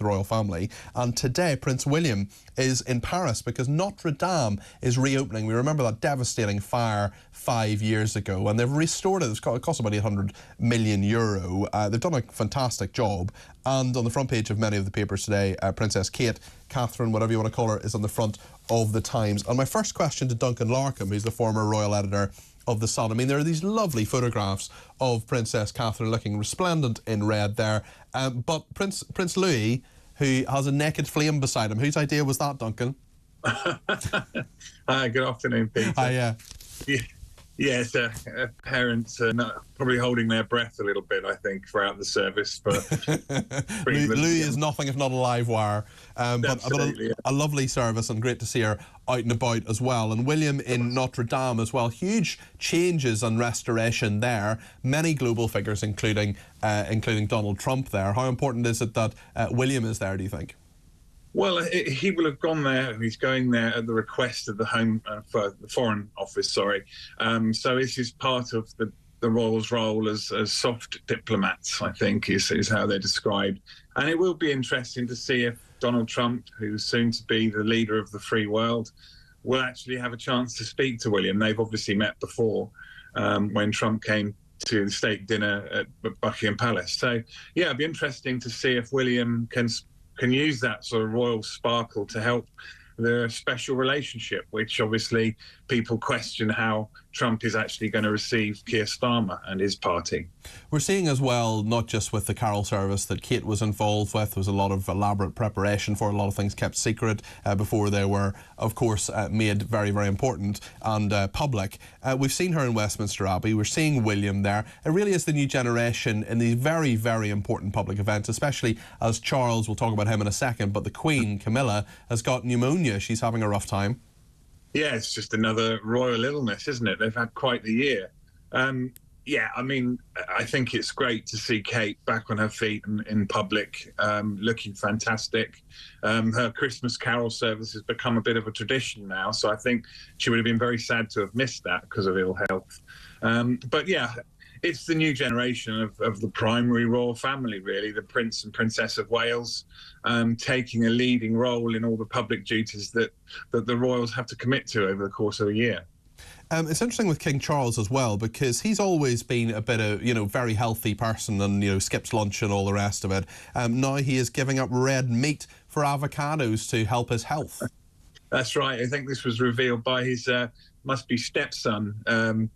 the royal family. And today, Prince William is in Paris because Notre Dame is reopening. We remember that devastating fire 5 years ago, and they've restored it. It cost about €800 million. They've done a fantastic job. And on the front page of many of the papers today, Princess Kate, Catherine, whatever you want to call her, is on the front of the Times. And my first question to Duncan Larcombe, who's the former royal editor of The Sun. I mean, there are these lovely photographs of Princess Catherine looking resplendent in red there. But Prince Louis, who has a naked flame beside him, whose idea was that, Duncan? Hi, good afternoon, Peter. Hi, Yes, parents are probably holding their breath a little bit, I think, throughout the service. But Louis is nothing if not a live wire. But yeah. a lovely service, and great to see her out and about as well. And William in Notre Dame as well. Huge changes and restoration there. Many global figures, including Donald Trump there. How important is it that William is there, do you think? Well, he will have gone there. He's going there at the request of the the Foreign Office. Sorry. So this is part of the royals' role as soft diplomats, I think, is how they're described. And it will be interesting to see if Donald Trump, who's soon to be the leader of the free world, will actually have a chance to speak to William. They've obviously met before when Trump came to the state dinner at Buckingham Palace. So, yeah, it'd be interesting to see if William can use that sort of royal sparkle to help their special relationship, which obviously people question how Trump is actually going to receive Keir Starmer and his party. We're seeing as well, not just with the carol service that Kate was involved with, there was a lot of elaborate preparation for a lot of things kept secret before they were, of course, made very, very important and public. We've seen her in Westminster Abbey. We're seeing William there. It really is the new generation in these very, very important public events, especially as Charles, we'll talk about him in a second, but the Queen, Camilla, has got pneumonia. She's having a rough time. Yeah, it's just another royal illness, isn't it? They've had quite the year. Yeah, I mean, I think it's great to see Kate back on her feet in public, looking fantastic. Her Christmas carol service has become a bit of a tradition now, so I think she would have been very sad to have missed that because of ill health. But yeah, it's the new generation of the primary royal family, really, the Prince and Princess of Wales, taking a leading role in all the public duties that the royals have to commit to over the course of a year. It's interesting with King Charles as well, because he's always been a bit of, very healthy person and, skips lunch and all the rest of it. Now he is giving up red meat for avocados to help his health. That's right. I think this was revealed by his, must be stepson,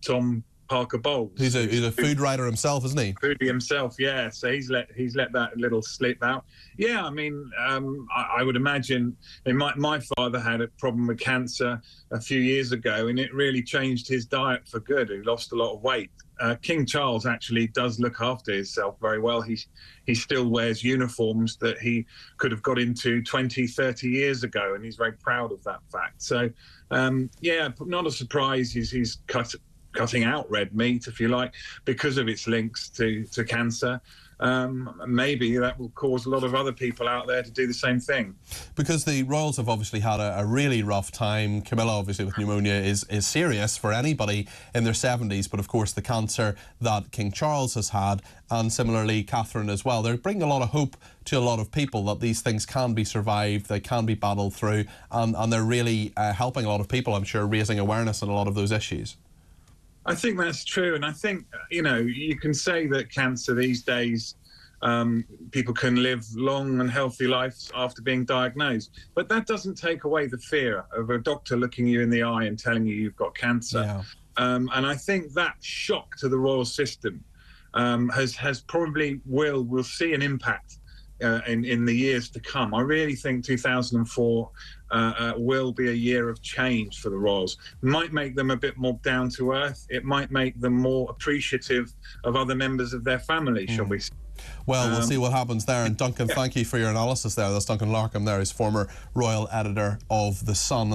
Tom Parker Bowles. He's a food writer himself, isn't he? Foodie himself, yeah. So he's let that little slip out. Yeah, I mean, I would imagine my father had a problem with cancer a few years ago, and it really changed his diet for good. He lost a lot of weight. King Charles actually does look after himself very well. He still wears uniforms that he could have got into 20, 30 years ago, and he's very proud of that fact. So, yeah, not a surprise he's cutting out red meat, if you like, because of its links to cancer. Maybe that will cause a lot of other people out there to do the same thing. Because the royals have obviously had a really rough time. Camilla, obviously, with pneumonia is serious for anybody in their 70s, but of course the cancer that King Charles has had, and similarly Catherine as well. They're bringing a lot of hope to a lot of people that these things can be survived, they can be battled through, and they're really helping a lot of people, I'm sure, raising awareness on a lot of those issues. I think that's true. And I think, you can say that cancer these days, people can live long and healthy lives after being diagnosed. But that doesn't take away the fear of a doctor looking you in the eye and telling you you've got cancer. Yeah. And I think that shock to the royal system has probably will see an impact in the years to come. I really think 2004 will be a year of change for the royals. Might make them a bit more down to earth. It might make them more appreciative of other members of their family, shall we say. Well, we'll see what happens there. And Duncan, thank you for your analysis there. That's Duncan Larcombe there, who's former royal editor of The Sun.